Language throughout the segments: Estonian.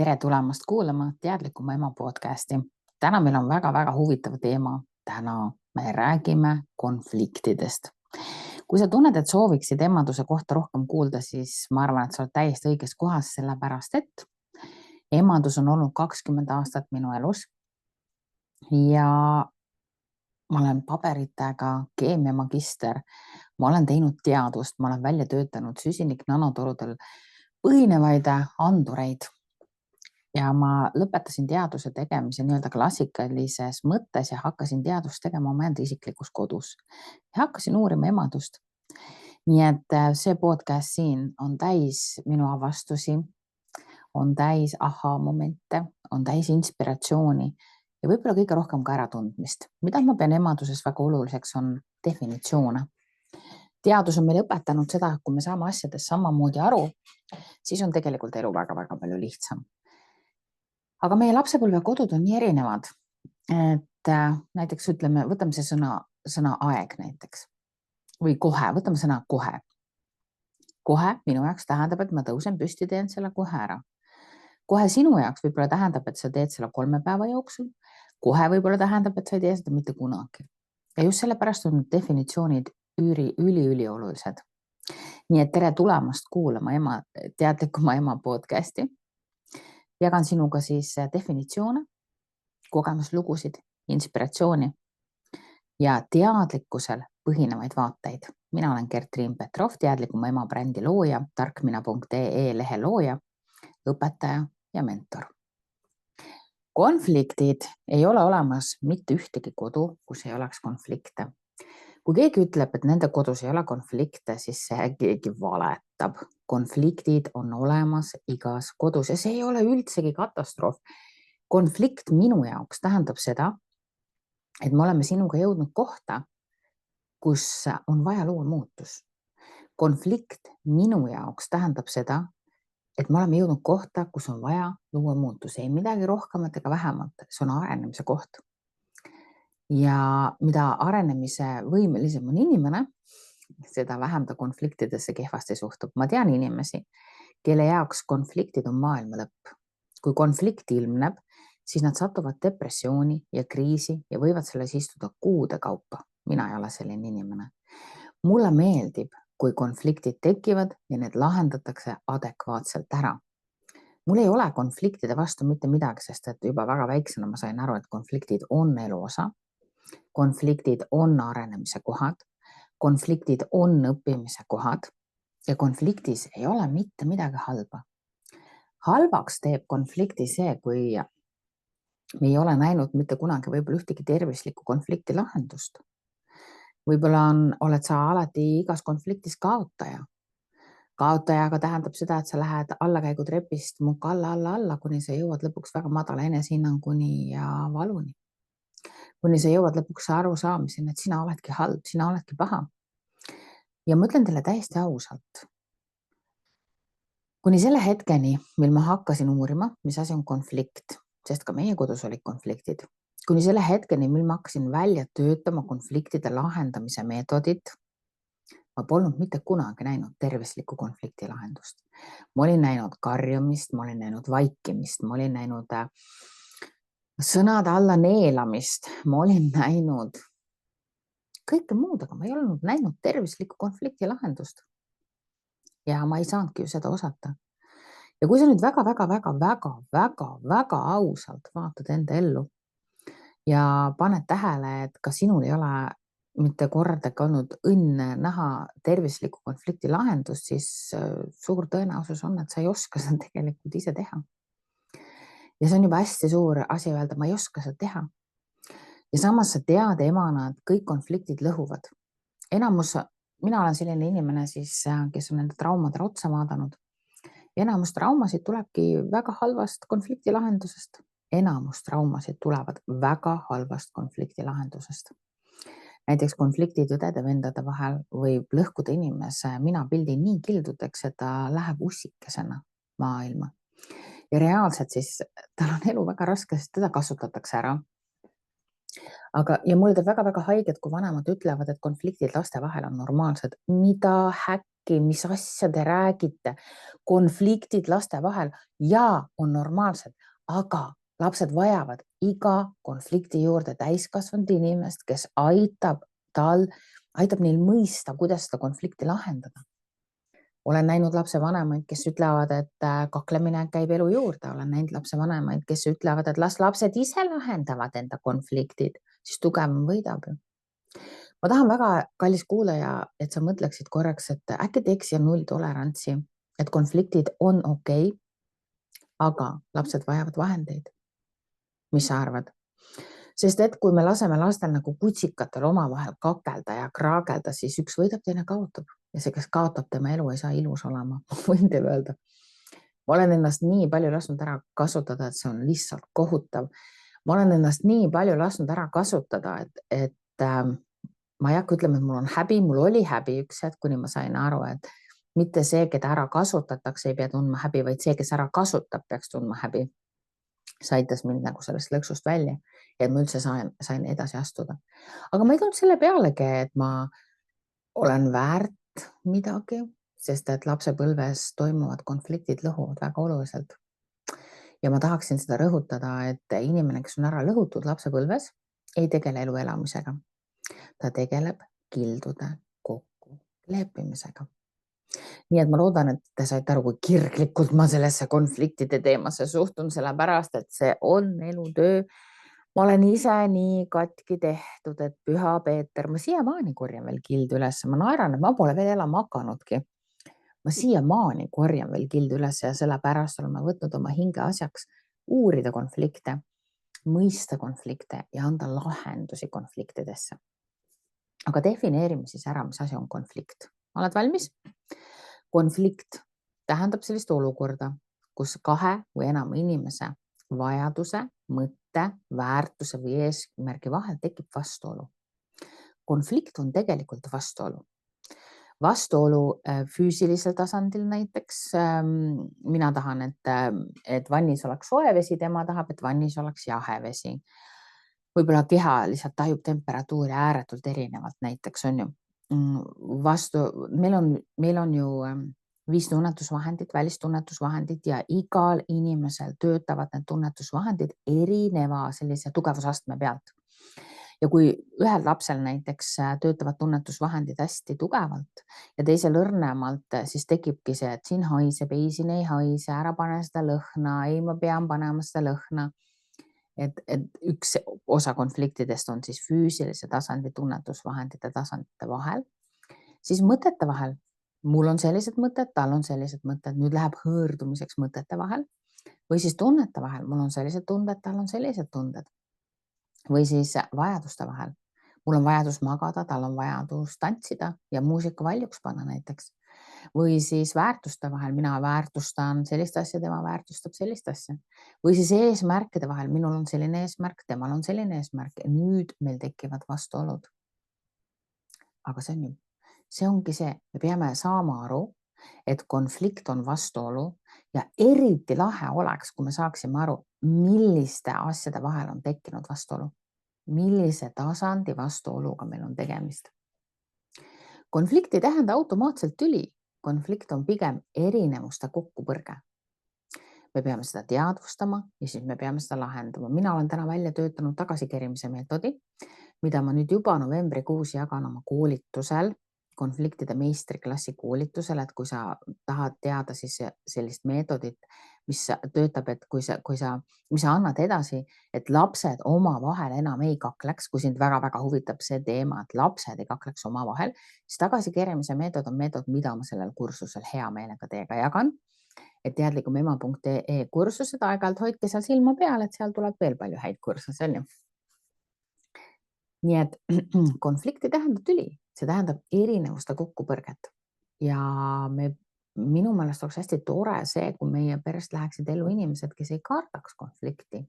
Tere tulemast kuulama Teadlikuma ema podcasti. Täna meil on väga-väga huvitav teema. Täna me räägime konfliktidest. Kui sa tunned, et sooviksid emaduse kohta rohkem kuulda, siis ma arvan, et sa oled täiesti õiges kohas, sellepärast et emadus on olnud 20 aastat minu elus ja ma olen paberitega keemiamagister. Ma olen teinud teadust, ma olen välja töötanud süsinik nanotorudel põhinevaid andureid. Ja ma lõpetasin teaduse tegemise nii-öelda klassikalises mõttes ja hakkasin teadust tegema oma enda isiklikus kodus. Ja hakkasin uurima emadust. Nii et see podcast siin on täis minu avastusi, on täis aha-momente, on täis inspiratsiooni ja võib-olla kõige rohkem ka äratundmist. Mida ma pean emaduses väga oluliseks on definitsioone. Teadus on meile õpetanud seda, kui me saame asjadest samamoodi aru, siis on tegelikult elu väga-väga palju lihtsam. Aga meie lapsepõlve kodud on nii erinevad, et näiteks ütleme, võtame see sõna aeg näiteks või kohe, võtame sõna kohe. Kohe minu jaoks tähendab, et ma tõusen püsti, teen selle kohe ära. Kohe sinu jaoks võib-olla tähendab, et sa teed selle 3 päeva jooksul. Kohe võib-olla tähendab, et sa ei tee seda mitte kunagi. Ja just sellepärast on definitsioonid üliolulised. Nii et tere tulemast kuulama Teadlikuma ema podcasti. Jagan sinuga siis definitsioone, kogemuslugusid, inspiratsiooni ja teadlikkusel põhinevaid vaateid. Mina olen Gert-Triin Petrov, Teadlikuma ema brändi looja, tarkmina.ee lehe looja, õpetaja ja mentor. Konfliktid ei ole olemas mitte ühtegi kodu, kus ei oleks konflikte. Kui keegi ütleb, et nende kodus ei ole konflikte, siis see keegi valetab. Konfliktid on olemas igas kodus ja see ei ole üldsegi katastroof. Konflikt minu jaoks tähendab seda, et me oleme sinuga jõudnud kohta, kus on vaja luua muutus. Konflikt minu jaoks tähendab seda, et me oleme jõudnud kohta, kus on vaja luua muutus. Ei midagi rohkemat ega vähemalt, see on arenemise koht. Ja mida arenemise võimelisem on inimene, seda vähem ta konfliktidesse kehvasti suhtub. Ma tean inimesi, kelle jaoks konfliktid on maailma lõpp. Kui konflikt ilmneb, siis nad satuvad depressiooni ja kriisi ja võivad selles istuda kuude kaupa. Mina ei ole selline inimene. Mulle meeldib, kui konfliktid tekivad ja need lahendatakse adekvaatselt ära. Mul ei ole konfliktide vastu mitte midagi, sest et juba väga väiksena ma sain aru, et konfliktid on elu osa. Konfliktid on arenemise kohad, konfliktid on õppimise kohad ja konfliktis ei ole mitte midagi halba. Halvaks teeb konflikti see, kui me ei ole näinud mitte kunagi võib-olla ühtegi tervislikku konflikti lahendust. Võib-olla oled sa alati igas konfliktis kaotaja. Kaotajaga tähendab seda, et sa lähed allakäigutrepist muka alla, kuni sa jõuad lõpuks väga madala enesehinnanguni ja valuni. Kuni sa jõuad lõpuks aru saamiseni, et sina oledki halb, sina oledki paha. Ja ma ütlen teile täiesti ausalt. Kuni selle hetkeni, mil ma hakkasin uurima, mis asi on konflikt, sest ka meie kodus olid konfliktid. Kuni selle hetkeni, mil ma hakkasin välja töötama konfliktide lahendamise meetodit, ma polnud mitte kunagi näinud tervislikku konflikti lahendust. Ma olin näinud karjumist, ma olin näinud vaikimist, ma olin näinud sõnade alla neelamist, ma olin näinud kõike muud, aga ma ei olnud näinud tervislikku konflikti lahendust. Ja ma ei saanudki ju seda osata. Ja kui sa nüüd väga ausalt vaatad enda ellu ja paned tähele, et ka sinul ei ole mitte kordagi olnud õnne näha tervislikku konflikti lahendust, siis suur tõenäosus on, et sa ei oska seda tegelikult ise teha. Ja see on juba hästi suur asi öelda, ma ei oska seda teha. Ja samas sa tead emana, et kõik konfliktid lõhuvad. Mina olen selline inimene siis, kes on nende traumadele otsa vaadanud. Enamus traumasid tulebki väga halvast konflikti lahendusest. Enamus traumasid tulevad väga halvast konflikti lahendusest. Näiteks konfliktid õdede-vendade vahel võib lõhkuda inimese minapildi nii kildudeks, et ta läheb ussikesena maailma. Ja reaalselt siis tal on elu väga raske, sest teda kasutatakse ära. ja mulle teeb väga-väga haiget, kui vanemad ütlevad, et konfliktid laste vahel on normaalsed. Mida häkki, mis asja te räägite? Konfliktid laste vahel ja on normaalsed, aga lapsed vajavad iga konflikti juurde täiskasvanud inimest, kes aitab neil mõista, kuidas seda konflikti lahendada. Olen näinud lapsevanemaid, kes ütlevad, et kaklemine käib elu juurde. Olen näinud lapsevanemaid, kes ütlevad, et las lapsed ise lahendavad enda konfliktid, siis tugevam võidab. Ma tahan väga, kallis kuulaja, et sa mõtleksid korraks, et äkki teeks ja nulltolerantsi, et konfliktid on okei, aga lapsed vajavad vahendeid. Mis sa arvad? Sest et kui me laseme lastel nagu kutsikatel omavahel kakelda ja kraagelda, siis üks võidab, teine kaotab. Ja see, kes kaotab, tema elu ei saa ilus olema. Võin teile öelda. Ma olen ennast nii palju lasknud ära kasutada, et see on lihtsalt kohutav. Ma olen ennast nii palju lasknud ära kasutada, et ma ei hakka ütlema, et mul on häbi, mul oli häbi üks hetk, kuni ma sain aru, et mitte see, keda ära kasutatakse, ei pea tundma häbi, vaid see, kes ära kasutab, peaks tundma häbi. See aitas mind nagu sellest lõksust välja, et ma üldse sain edasi astuda. Aga ma ei tulnud selle pealegi, et ma olen väärt midagi, sest et lapsepõlves toimuvad konfliktid lõhuvad väga oluliselt. Ja ma tahaksin seda rõhutada, et inimene, kes on ära lõhutud lapsepõlves, ei tegele elu elamisega. Ta tegeleb kildude kokku leppimisega. Nii et ma loodan, et te saite aru, kui kirglikult ma sellesse konfliktide teemasse suhtun, sellepärast, et see on elutöö. Ma olen ise nii katki tehtud, et Püha Peeter, ma siiamaani korjan veel kildu üles. Ma naeran, et ma pole veel elama hakanudki. Ma siiamaani korjan veel kildu üles ja sellepärast olen ma võtnud oma hinge asjaks uurida konflikte, mõista konflikte ja anda lahendusi konfliktidesse. Aga defineerime siis ära, mis asi on konflikt. Oled valmis? Konflikt tähendab sellist olukorda, kus kahe või enama inimese vajaduse, mõtte, väärtuse või eesmärgi vahel tekib vastuolu. Konflikt on tegelikult vastuolu. Vastuolu füüsilisel tasandil näiteks. Mina tahan, et vannis oleks soe vesi, tema tahab, et vannis oleks jahe vesi. Võib-olla keha lihtsalt tajub temperatuuri ääretult erinevalt näiteks on ju. Meil on ju 5 tunnetusvahendit, välistunnetusvahendid ja igal inimesel töötavad need tunnetusvahendid erineva sellise tugevusastme pealt. Ja kui ühel lapsel näiteks töötavad tunnetusvahendid hästi tugevalt ja teisel õrnemalt, siis tekibki see, et siin haiseb, ei siin ei haise, ära pane seda lõhna, ei ma pean panema seda lõhna. Et üks osa konfliktidest on siis füüsilise tasandi tunnetusvahendite tasandite vahel, siis mõtete vahel. Mul on sellised mõtted, tal on sellised mõtted, nüüd läheb hõõrdumiseks mõtete vahel või siis tunnete vahel. Mul on sellised tunded, tal on sellised tunded või siis vajaduste vahel. Mul on vajadus magada, tal on vajadus tantsida ja muusika valjuks panna näiteks. Või siis väärtuste vahel, mina väärtustan sellist asja, tema väärtustab sellist asja. Või siis eesmärkide vahel, minul on selline eesmärk, temal on selline eesmärk ja nüüd meil tekivad vastuolud. Aga see ongi see, me peame saama aru, et konflikt on vastuolu ja eriti lahe oleks, kui me saaksime aru, milliste asjade vahel on tekkinud vastuolu. Millise tasandi vastuoluga meil on tegemist. Konflikt ei tähenda automaatselt tüli. Konflikt on pigem erinevuste kokkupõrge. Me peame seda teadvustama ja siis me peame seda lahendama. Mina olen täna välja töötanud tagasikerimise meetodi, mida ma nüüd juba novembrikuus jagan oma koolitusel, konfliktide meistriklassi koolitusel, et kui sa tahad teada siis sellist meetodit, mis töötab, et kui sa annad edasi, et lapsed oma vahel enam ei kakleks, kui sind väga-väga huvitab see teema, et lapsed ei kakleks oma vahel, siis tagasikerimise meetod on meetod, mida ma sellel kursusel hea meelega teiega jagan. Et teadlikumema.ee kursused aeg-ajalt hoidke seal silma peal, et seal tuleb veel palju häid kursusi, on ju. Nii et konflikt ei tähenda tüli, see tähendab erinevuste kokkupõrget ja minu meelest oleks hästi tore see, kui meie perest läheksid ellu inimesed, kes ei kardaks konflikti,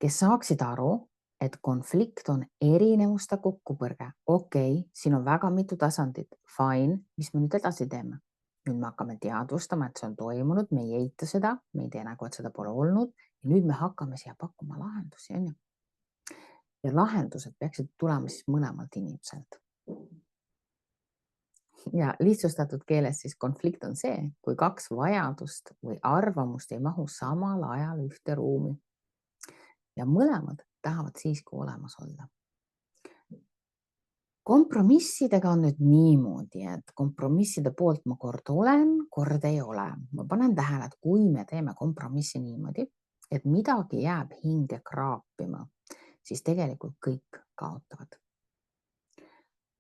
kes saaksid aru, et konflikt on erinevuste kokkupõrge. Okei, siin on väga mitu tasandit. Fine, mis me nüüd edasi teeme? Nüüd me hakkame teadvustama, et see on toimunud, me ei eita seda, me ei tee nagu, et seda pole olnud ja nüüd me hakkame siia pakkuma lahendusi, on ju. ja lahendused peaksid tulema siis mõlemalt inimeselt. Ja lihtsustatud keeles siis konflikt on see, kui kaks vajadust või arvamust ei mahu samal ajal ühte ruumi. Ja mõlemad tahavad siiski olemas olla. Kompromissidega on nüüd niimoodi, et kompromisside poolt ma kord olen, kord ei ole. Ma panen tähele, et kui me teeme kompromissi niimoodi, et midagi jääb hinge kraapima, siis tegelikult kõik kaotavad.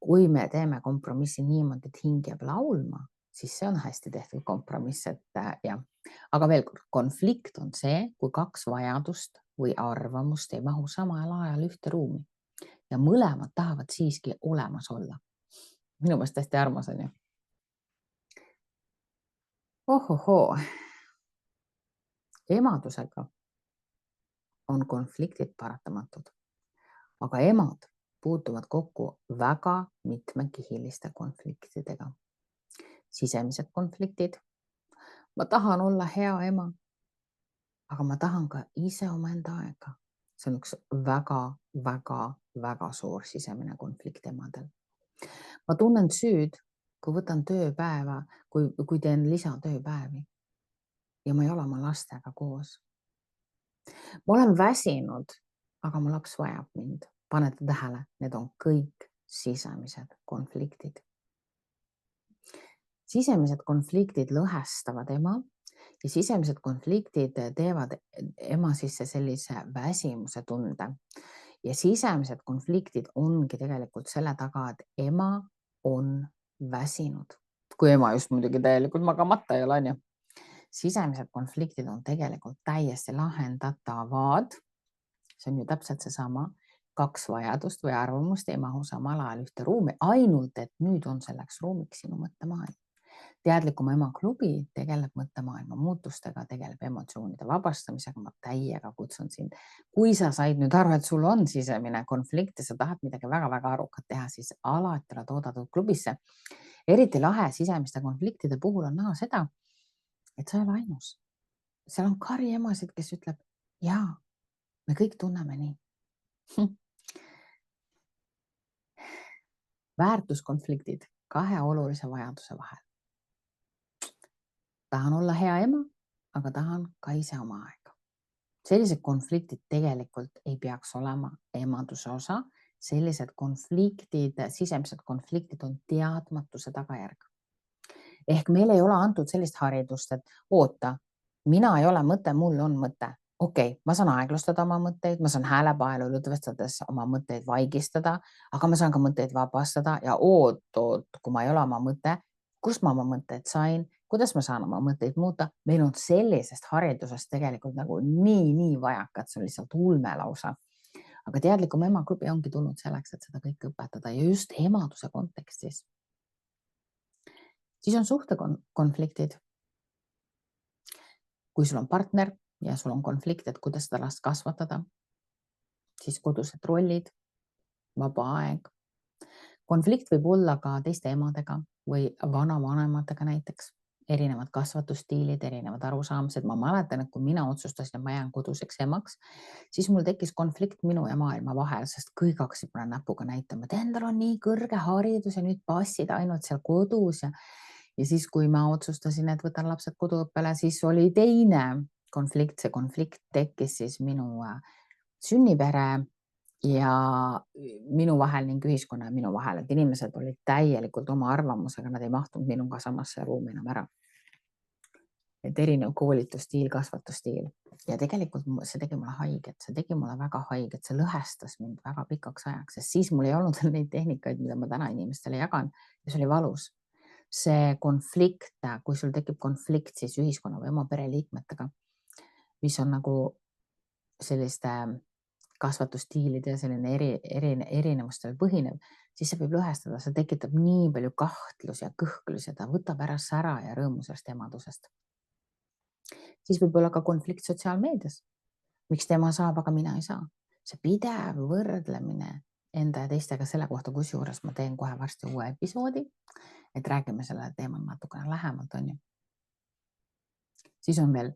Kui me teeme kompromissi niimoodi, et hing jääb laulma, siis see on hästi tehtud kompromiss, jah. Aga veel kord, konflikt on see, kui kaks vajadust või arvamust ei mahu samal ajal ühte ruumi ja mõlemad tahavad siiski olemas olla. Minu meelest hästi armas on ju. Ohohoo. Emadusega on konfliktid paratamatud, aga emad puutuvad kokku väga mitmekihiliste konfliktidega. Sisemised konfliktid. Ma tahan olla hea ema, aga ma tahan ka ise omaenda aega. See on üks väga suur sisemine konflikt emadel. Ma tunnen süüd, kui võtan tööpäeva, kui teen lisatööpäevi ja ma ei ole oma lastega koos. Ma olen väsinud, aga mu laps vajab mind. Panete tähele, need on kõik sisemised konfliktid. Sisemised konfliktid lõhestavad ema ja sisemised konfliktid teevad ema sisse sellise väsimuse tunde. Ja sisemised konfliktid ongi tegelikult selle taga, et ema on väsinud. Kui ema just muidugi täielikult magamata ei ole, on ju. Sisemised konfliktid on tegelikult täiesti lahendatavad. See on ju täpselt seesama. Kaks vajadust või arvamust ei mahu samal ajal ühte ruumi, ainult et nüüd on selleks ruumiks sinu mõttemaailm. Teadlikuma ema klubi tegeleb mõttemaailma muutustega, tegeleb emotsioonide vabastamisega. Ma täiega kutsun sind. Kui sa said nüüd aru, et sul on sisemine konflikt ja sa tahad midagi väga arukat teha, siis alati oled oodatud klubisse. Eriti lahe sisemiste konfliktide puhul on näha seda, et sa ei ole ainus. Seal on kari emasid, kes ütleb, jaa, me kõik tunneme nii. Väärtuskonfliktid kahe olulise vajaduse vahel. Tahan olla hea ema, aga tahan ka ise oma aega. Sellised konfliktid tegelikult ei peaks olema emaduse osa. Sellised konfliktid, sisemised konfliktid on teadmatuse tagajärg. Ehk meil ei ole antud sellist haridust, et oota, mina ei ole mõte, mul on mõte. Okei, ma saan aeglustada oma mõtteid, ma saan häälepaelu lõdvestades oma mõtteid vaigistada, aga ma saan ka mõtteid vabastada ja oot, kui ma ei ole oma mõte, kust ma oma mõtteid sain, kuidas ma saan oma mõtteid muuta. Meil on sellisest haridusest tegelikult nagu nii vajaka, et see on lihtsalt ulme lausa. Aga teadlikum ema klubi ongi tulnud selleks, et seda kõike õpetada ja just emaduse kontekstis. Siis on suhtekonfliktid. Kui sul on partner ja sul on konflikt, et kuidas seda last kasvatada, siis kodused rollid, vaba aeg. Konflikt võib olla ka teiste emadega või vanavanematega näiteks. Erinevad kasvatusstiilid, erinevad arusaamised. Ma mäletan, et kui mina otsustasin, et ma jään koduseks emaks, siis mul tekkis konflikt minu ja maailma vahel, sest kõik hakkasid mulle näpuga näitama, et endal on nii kõrge haridus ja nüüd passid ainult seal kodus. Ja siis, kui ma otsustasin, et võtan lapsed koduõppele, siis oli teine konflikt. See konflikt tekkis siis minu sünnipere ja minu vahel ning ühiskonna ja minu vahel, et inimesed olid täielikult oma arvamusega, nad ei mahtunud minuga samasse ruumi enam ära. Et erinev koolitusstiil, kasvatusstiil ja tegelikult see tegi mulle haiget, see tegi mulle väga haiget, see lõhestas mind väga pikaks ajaks, sest siis mul ei olnud neid tehnikaid, mida ma täna inimestele jagan ja see oli valus. See konflikt, kui sul tekib konflikt siis ühiskonna või oma pereliikmetega, mis on nagu selliste kasvatusstiilide ja selline erinevustel põhinev, siis see võib lõhestada, see tekitab nii palju kahtlusi ja kõhklusi, ta võtab ära sära ja rõõmu sellest emadusest. Siis võib olla ka konflikt sotsiaalmeedias. Miks tema saab, aga mina ei saa? See pidev võrdlemine enda ja teistega selle kohta, kusjuures ma teen kohe varsti uue episoodi, et räägime selle teemal natukene lähemalt, on ju. Siis on veel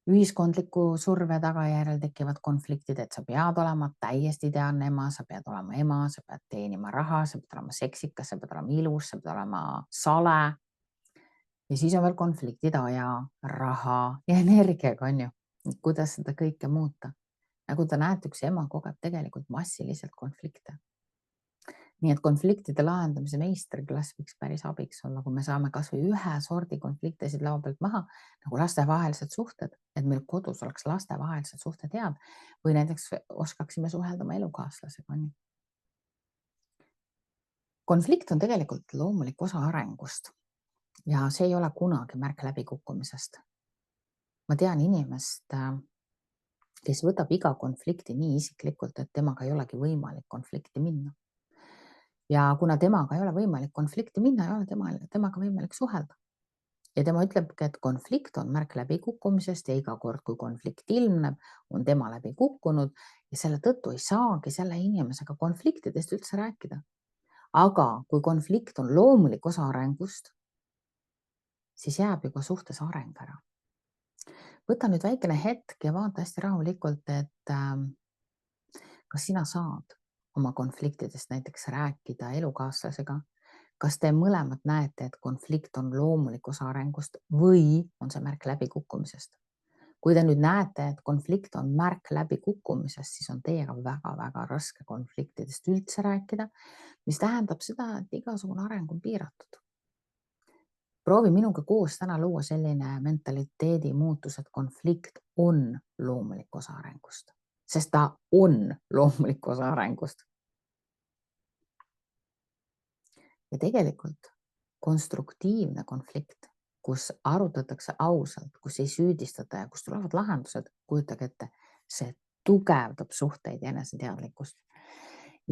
ühiskondliku surve tagajärjel tekivad konfliktid, et sa pead olema täiesti ideaalne ema, sa pead olema ema, sa pead teenima raha, sa pead olema seksikas, sa pead olema ilus, sa pead olema sale. Ja siis on veel konfliktid aja, raha ja energiaga, on ju. Kuidas seda kõike muuta? Nagu te näete, üks ema kogeb tegelikult massiliselt konflikte. Nii et konfliktide lahendamise meistriklass võiks päris abiks olla, kui me saame kas või ühe sordi konfliktesid laua pealt maha, nagu lastevahelised suhted, et meil kodus oleks lastevahelised suhted head või näiteks oskaksime suhelda oma elukaaslasega. Konflikt on tegelikult loomulik osa arengust ja see ei ole kunagi märk läbikukkumisest. Ma tean inimest, kes võtab iga konflikti nii isiklikult, et temaga ei olegi võimalik konflikti minna. Ja kuna temaga ei ole võimalik konflikti minna, ei ole temaga võimalik suhelda. Ja tema ütlebki, et konflikt on märk läbikukkumisest ja iga kord, kui konflikt ilmneb, on tema läbi kukkunud ja selle tõttu ei saagi selle inimesega konfliktidest üldse rääkida. Aga kui konflikt on loomulik osa arengust, siis jääb juba suhtes areng ära. Võta nüüd väikene hetk ja vaata hästi rahulikult, et kas sina saad oma konfliktidest näiteks rääkida elukaaslasega. Kas te mõlemad näete, et konflikt on loomulik osa arengust või on see märk läbikukkumisest? Kui te nüüd näete, et konflikt on märk läbikukkumisest, siis on teiega väga-väga raske konfliktidest üldse rääkida, mis tähendab seda, et igasugune areng on piiratud. Proovi minuga koos täna luua selline mentaliteedi muutus, et konflikt on loomulik osa arengust, sest ta on loomulik osa arengust. Ja tegelikult konstruktiivne konflikt, kus arutatakse ausalt, kus ei süüdistata ja kus tulevad lahendused, kujutage ette, see tugevdab suhteid ja eneseteadlikkust.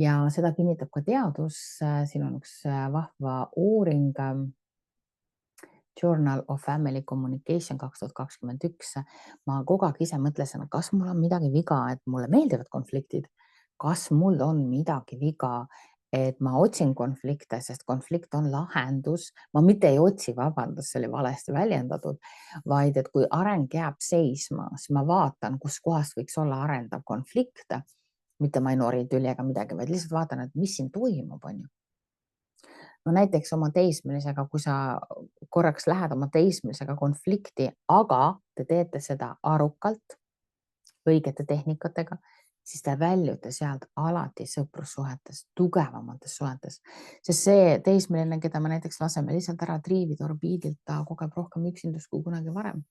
Ja seda kinnitab ka teadus, siin on üks vahva uuring, Journal of Family Communication 2021. Ma kogu aeg ise mõtlesin, kas mul on midagi viga, et mulle meeldivad konfliktid, kas mul on midagi viga, et ma otsin konflikte, sest konflikt on lahendus. Ma mitte ei otsi, vabandust, see oli valesti väljendatud, vaid et kui areng jääb seisma, siis ma vaatan, kus kohast võiks olla arendav konflikt, mitte ma ei nori tüli ega midagi, vaid lihtsalt vaatan, et mis siin toimub, on ju. No näiteks oma teismelisega, kui sa korraks lähed oma teismelisega konflikti, aga te teete seda arukalt, õigete tehnikatega, siis te väljute sealt alati sõprussuhetes, tugevamates suhetes. Sest see teismeline, keda me näiteks laseme lihtsalt ära triivida orbiidilt, ta kogeb rohkem üksindust kui kunagi varem.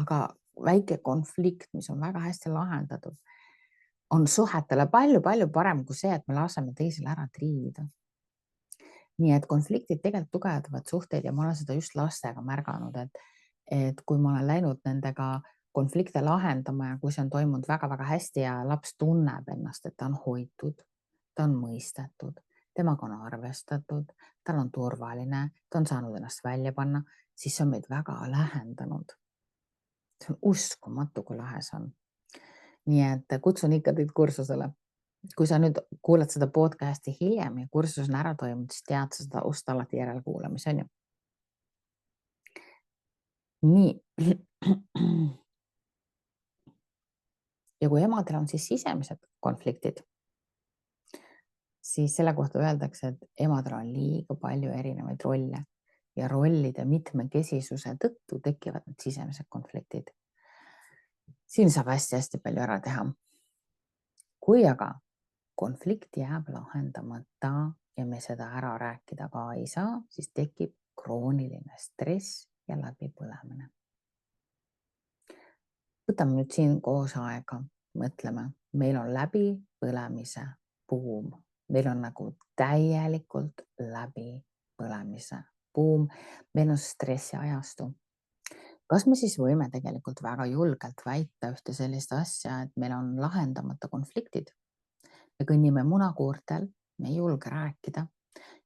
Aga väike konflikt, mis on väga hästi lahendatud, on suhetele palju-palju parem kui see, et me laseme teisele ära triivida. Nii et konfliktid tegelikult tugevdavad suhteid ja ma olen seda just lastega märganud, et kui ma olen läinud nendega konflikte lahendama ja kui see on toimunud väga-väga hästi ja laps tunneb ennast, et ta on hoitud, ta on mõistetud, temaga on arvestatud, tal on turvaline, ta on saanud ennast välja panna, siis see on meid väga lähendanud. See on uskumatu, kui lahe see on. Nii et kutsun ikka teid kursusele. Kui sa nüüd kuulad seda podcasti hiljem ja kursus on ära toimunud, siis tead sa seda osta alati järelkuulamise, on ju. Nii. Ja kui emadel on siis sisemised konfliktid, siis selle kohta öeldakse, et emadel on liiga palju erinevaid rolle ja rollide mitmekesisuse tõttu tekivad need sisemised konfliktid. Siin saab hästi-hästi palju ära teha. Kui aga konflikt jääb lahendamata ja me seda ära rääkida ka ei saa, siis tekib krooniline stress ja läbipõlemine. Võtame nüüd siin koos aega, mõtleme, meil on läbipõlemise buum, meil on nagu täielikult läbipõlemise buum, meil on stressi ajastu. Kas me siis võime tegelikult väga julgelt väita ühte sellist asja, et meil on lahendamata konfliktid? Me kõnnime munakoortel, me ei julge rääkida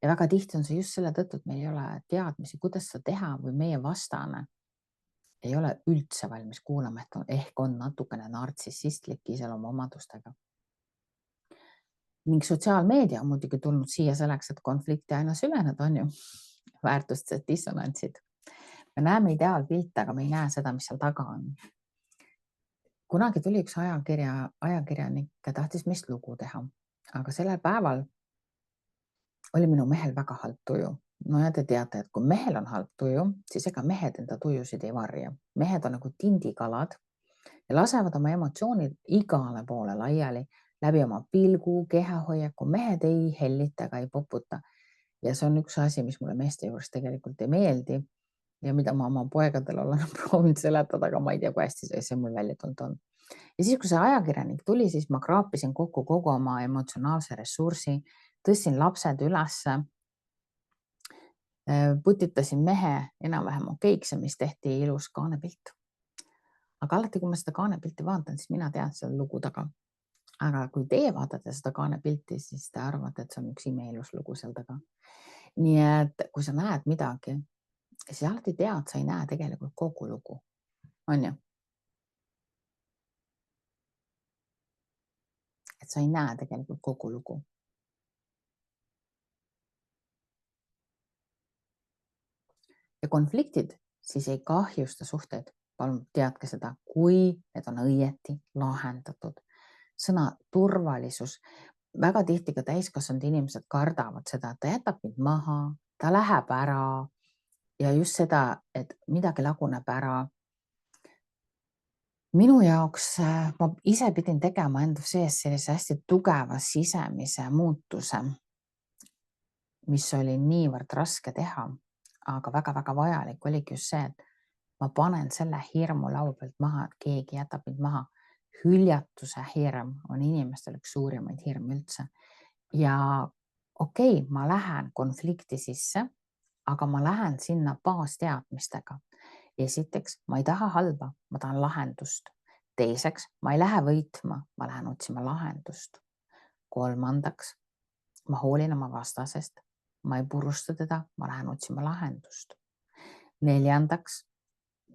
ja väga tihti on see just selle tõttu, et meil ei ole teadmisi, kuidas seda teha või meie vastane ei ole üldse valmis kuulama, ehk on natukene nartsissistlik iseloomuomadustega. Ning sotsiaalmeedia on muidugi tulnud siia selleks, et konflikti aina süveneda, on ju, väärtused dissonantsid. Me näeme ideaalpilte, aga me ei näe seda, mis seal taga on. kunagi tuli üks ajakirjanik tahtis meist lugu teha, aga sellel päeval oli minu mehel väga halb tuju. No ja te teate, et kui mehel on halb tuju, siis ega mehed enda tujusid ei varja. Mehed on nagu tindikalad ja lasevad oma emotsioonid igale poole laiali läbi oma pilgu, kehahoiaku. Mehed ei hellita ega ei poputa. Ja see on üks asi, mis mulle meeste juures tegelikult ei meeldi ja mida ma oma poegadel olen proovinud seletada, aga ma ei tea, kui hästi see mul välja tulnud on. Ja siis, kui see ajakirjanik tuli, siis ma kraapisin kokku kogu oma emotsionaalse ressursi, tõstsin lapsed ülesse, putitasin mehe enam-vähem okeiks ja mis tehti ilus kaanepilt. Aga alati, kui ma seda kaanepilti vaatan, siis mina tean selle lugu taga. Aga kui teie vaatate seda kaanepilti, siis te arvate, et see on üks imeilus lugu seal taga. Nii et kui sa näed midagi, siis alati tead, sa ei näe tegelikult kogu lugu. On ju? Et sa ei näe tegelikult kogu lugu. Ja konfliktid siis ei kahjusta suhteid. Palun teadke seda, kui need on õieti lahendatud. Sõna turvalisus. Väga tihti ka täiskasvanud inimesed kardavad seda, et ta jätab mind maha, ta läheb ära ja just seda, et midagi laguneb ära. Minu jaoks ma ise pidin tegema enda sees sellise hästi tugeva sisemise muutuse, mis oli niivõrd raske teha, aga väga-väga vajalik oligi just see, et ma panen selle hirmu laua pealt maha, et keegi jätab mind maha. Hüljatuse hirm on inimestel üks suurimaid hirm üldse. Ja okei, ma lähen konflikti sisse, aga ma lähen sinna baasteadmistega. Esiteks, ma ei taha halba, ma tahan lahendust. Teiseks, ma ei lähe võitma, ma lähen otsima lahendust. Kolmandaks, ma hoolin oma vastasest, ma ei purusta teda, ma lähen otsima lahendust. Neljandaks,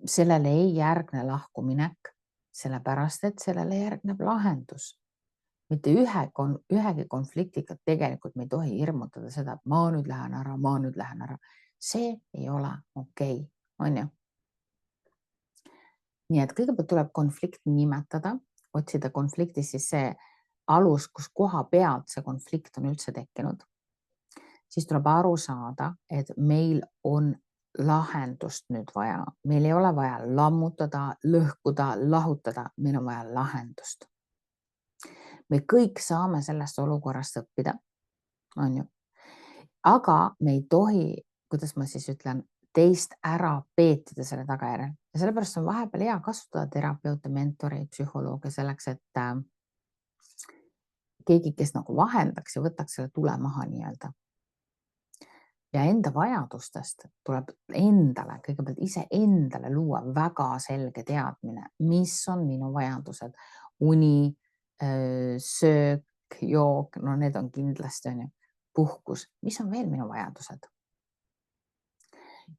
sellele ei järgne lahkuminek, sellepärast, et sellele järgneb lahendus. Mitte ühegi konfliktiga tegelikult me ei tohi hirmutada seda, et ma nüüd lähen ära. See ei ole okei, on ju? Nii et kõigepealt tuleb konflikt nimetada, otsida konflikti siis see alus, kus koha pealt see konflikt on üldse tekkinud. Siis tuleb aru saada, et meil on lahendust nüüd vaja. Meil ei ole vaja lammutada, lõhkuda, lahutada. Meil on vaja lahendust. Me kõik saame sellest olukorrast õppida, on ju. Aga me ei tohi, kuidas ma siis ütlen, teist ära peetida selle tagajärjel. Ja sellepärast on vahepeal hea kasutada terapeute, mentoreid, psühholooge selleks, et keegi, kes nagu vahendaks ja võtaks selle tule maha nii-öelda. Ja enda vajadustest tuleb endale, kõigepealt ise endale luua väga selge teadmine, mis on minu vajadused. Uni, söök, jook, no need on kindlasti, on ju, puhkus. Mis on veel minu vajadused?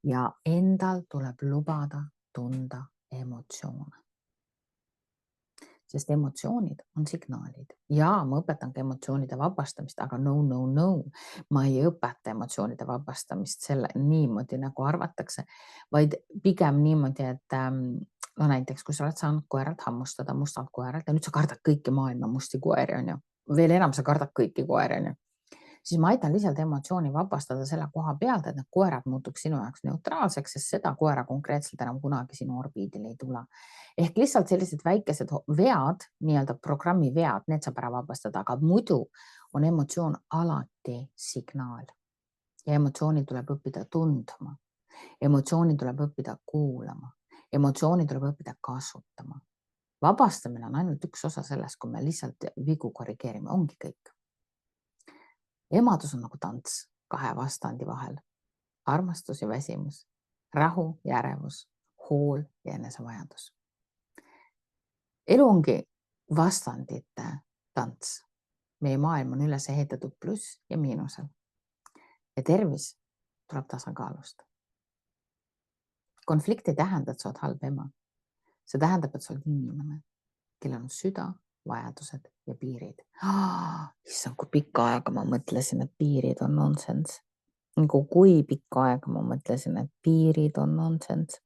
Ja endal tuleb lubada tunda emotsioone. Sest emotsioonid on signaalid ja ma õpetan ka emotsioonide vabastamist, aga no. Ma ei õpeta emotsioonide vabastamist niimoodi, nagu arvatakse, vaid pigem niimoodi, et no näiteks, kui sa oled saanud koeralt hammustada, mustalt koeralt ja nüüd sa kardad kõiki maailma musti koeri, on ju. Veel enam sa kardad kõiki koeri, on ju. Siis ma aitan lihtsalt emotsiooni vabastada selle koha pealt, et need koerad muutuks sinu jaoks neutraalseks, sest seda koera konkreetselt enam kunagi sinu orbiidil ei tule. Ehk lihtsalt sellised väikesed vead, nii-öelda programmi vead, need saab ära vabastada, aga muidu on emotsioon alati signaal. Ja emotsiooni tuleb õppida tundma. Emotsiooni tuleb õppida kuulama. Emotsiooni tuleb õppida kasutama. Vabastamine on ainult üks osa sellest, kui me lihtsalt vigu korrigeerime, ongi kõik. Emadus on nagu tants kahe vastandi vahel. Armastus ja väsimus, rahu ja ärevus, hool ja enesevajadus. Elu ongi vastandite tants. Meie maailm on üles ehitatud pluss ja miinusel. Ja tervis tuleb tasakaalust. Konflikt ei tähenda, et sa oled halb ema. See tähendab, et sa oled inimene, kellel on süda, vajadused ja piirid. Issand, kui pikka aega ma mõtlesin, et piirid on nonsense. Kui pikka aega ma mõtlesin, et piirid on nonsense.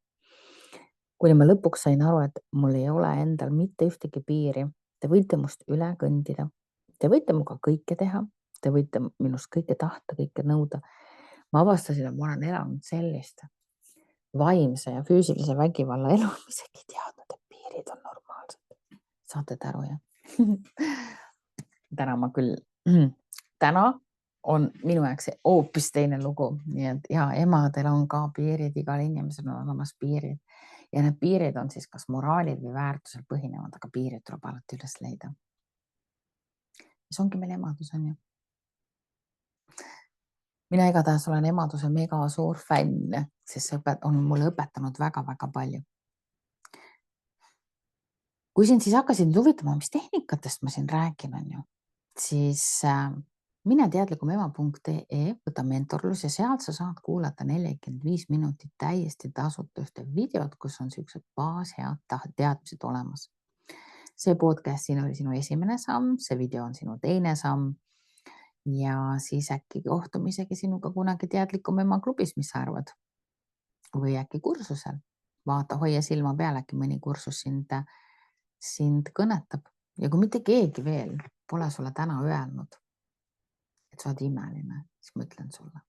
kuni ma lõpuks sain aru, et mul ei ole endal mitte ühtegi piiri. Te võite must üle kõndida. Te võite muga kõike teha. Te võite minust kõike tahta, kõike nõuda. Ma avastasin, et ma olen elanud sellist vaimse ja füüsilise vägivalla elu, mis ei teadnud, et piirid on normaalsed. Saate te aru, jah? Täna on minu jaoks hoopis teine lugu. Nii et ja emadel on ka piirid, igal inimesel on olemas piirid. Ja need piirid on siis kas moraalid või väärtusel põhinevad, aga piirid tuleb alati üles leida. See ongi meil emadus, on ju. Mina igatahes olen emaduse mega suur fänn, sest see on mulle õpetanud väga-väga palju. Kui sind siis hakkasid huvitama, mis tehnikatest ma siin räägin, on ju, siis mine teadlikumema.ee, võta mentorlus ja sealt sa saad kuulata 45 minutit täiesti tasuta ühte videot, kus on sellised baashead teadmised olemas. See podcast siin oli sinu esimene samm, see video on sinu teine samm ja siis äkki kohtume isegi sinuga kunagi teadlikum ema klubis, mis sa arvad? Või äkki kursusel. Vaata, hoia silma peal, äkki mõni kursus sind kõnetab. Ja kui mitte keegi veel pole sulle täna öelnud, et sa oled imeline, siis ma ütlen sulle.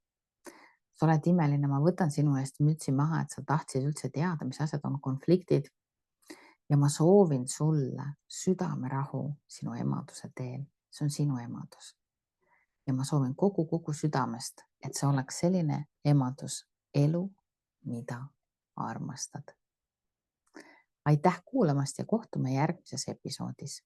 Sa oled imeline, ma võtan sinu eest mütsi maha, et sa tahtsid üldse teada, mis asjad on konfliktid. Ja ma soovin sulle südamerahu sinu emaduse teel. See on sinu emadus. Ja ma soovin kogu südamest, et see oleks selline emadus elu, mida armastad. Aitäh kuulamast ja kohtume järgmises episoodis.